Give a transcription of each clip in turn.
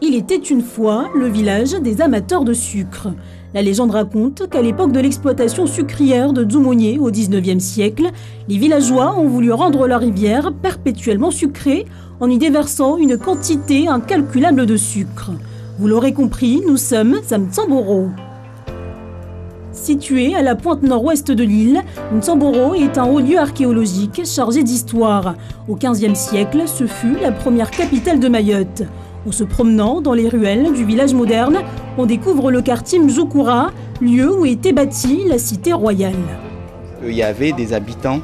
Il était une fois le village des amateurs de sucre. La légende raconte qu'à l'époque de l'exploitation sucrière de Dzumonié au XIXe siècle, les villageois ont voulu rendre la rivière perpétuellement sucrée en y déversant une quantité incalculable de sucre. Vous l'aurez compris, nous sommes à Mtsamboro. Situé à la pointe nord-ouest de l'île, Mtsamboro est un haut lieu archéologique chargé d'histoire. Au XVe siècle, ce fut la première capitale de Mayotte. En se promenant dans les ruelles du village moderne, on découvre le quartier Mzukura, lieu où était bâtie la cité royale. Il y avait des habitants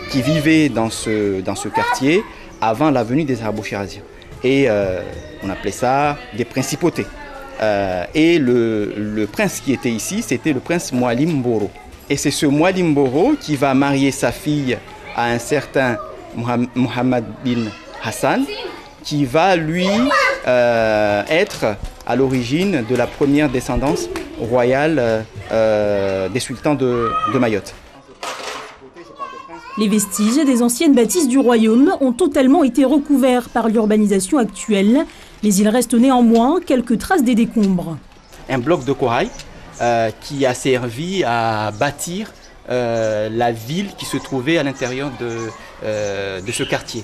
qui vivaient dans ce quartier avant la venue des Arabo-Chiraziens. Et on appelait ça des principautés. Et le prince qui était ici, c'était le prince Mwalim Mboro. Et c'est ce Mwalim Mboro qui va marier sa fille à un certain Mohammed bin Hassan, qui va lui être à l'origine de la première descendance royale des sultans de Mayotte. Les vestiges des anciennes bâtisses du royaume ont totalement été recouverts par l'urbanisation actuelle, mais il reste néanmoins quelques traces des décombres. Un bloc de corail qui a servi à bâtir la ville qui se trouvait à l'intérieur de ce quartier.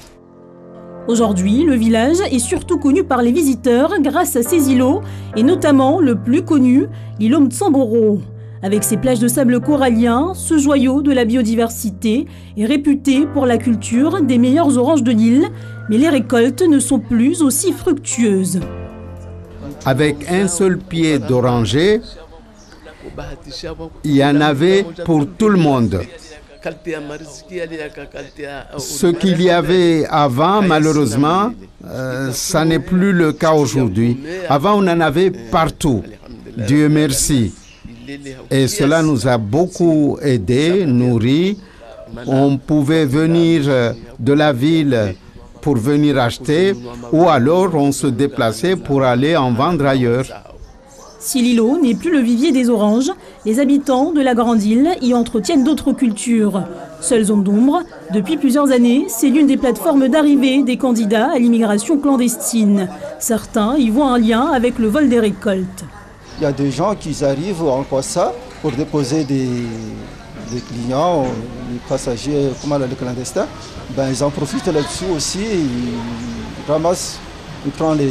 Aujourd'hui, le village est surtout connu par les visiteurs grâce à ses îlots, et notamment le plus connu, l'îlot Mtsamboro. Avec ses plages de sable corallien, ce joyau de la biodiversité est réputé pour la culture des meilleures oranges de l'île, mais les récoltes ne sont plus aussi fructueuses. Avec un seul pied d'oranger, il y en avait pour tout le monde. Ce qu'il y avait avant, malheureusement, ça n'est plus le cas aujourd'hui. Avant, on en avait partout. Dieu merci. Et cela nous a beaucoup aidés, nourris. On pouvait venir de la ville pour venir acheter, ou alors on se déplaçait pour aller en vendre ailleurs. Si l'îlot n'est plus le vivier des oranges, les habitants de la grande île y entretiennent d'autres cultures. Seule zone d'ombre, depuis plusieurs années, c'est l'une des plateformes d'arrivée des candidats à l'immigration clandestine. Certains y voient un lien avec le vol des récoltes. Il y a des gens qui arrivent en Kwassa pour déposer des clients, les passagers, les clandestins. Ils en profitent là-dessus aussi, ils ramassent, ils prennent les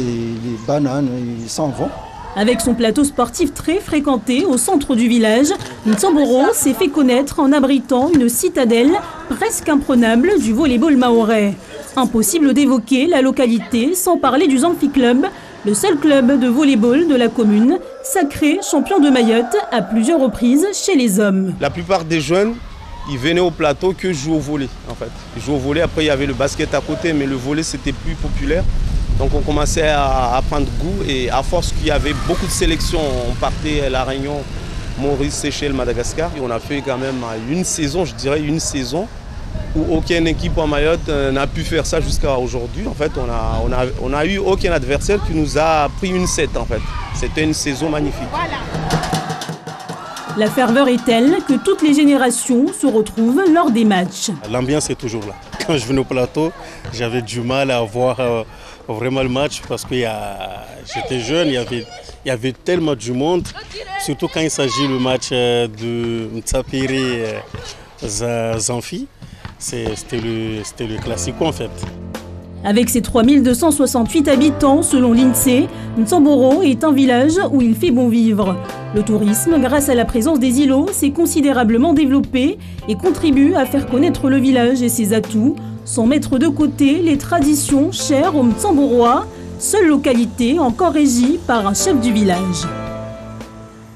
bananes, ils s'en vont. Avec son plateau sportif très fréquenté au centre du village, Mtsamboro s'est fait connaître en abritant une citadelle presque imprenable du volleyball mahorais. Impossible d'évoquer la localité sans parler du Zamfi Club, le seul club de volleyball de la commune, sacré champion de Mayotte à plusieurs reprises chez les hommes. La plupart des jeunes, ils venaient au plateau que jouer au volley en fait. Ils jouaient au volley, après il y avait le basket à côté, mais le volley c'était plus populaire. Donc on commençait à prendre goût et à force qu'il y avait beaucoup de sélections, on partait à La Réunion, Maurice, Seychelles, Madagascar. Et on a fait quand même une saison, je dirais une saison, où aucune équipe en Mayotte n'a pu faire ça jusqu'à aujourd'hui. En fait, on a eu aucun adversaire qui nous a pris une 7 en fait. C'était une saison magnifique. La ferveur est telle que toutes les générations se retrouvent lors des matchs. L'ambiance est toujours là. Quand je venais au plateau, j'avais du mal à voir vraiment le match parce que j'étais jeune, il y avait tellement du monde, surtout quand il s'agit du match de Mtsapiri Zamfi, c'était le classico en fait. Avec ses 3268 habitants selon l'INSEE, Mtsamboro est un village où il fait bon vivre. Le tourisme, grâce à la présence des îlots, s'est considérablement développé et contribue à faire connaître le village et ses atouts, sans mettre de côté les traditions chères aux Mtsamborois, seule localité encore régie par un chef du village.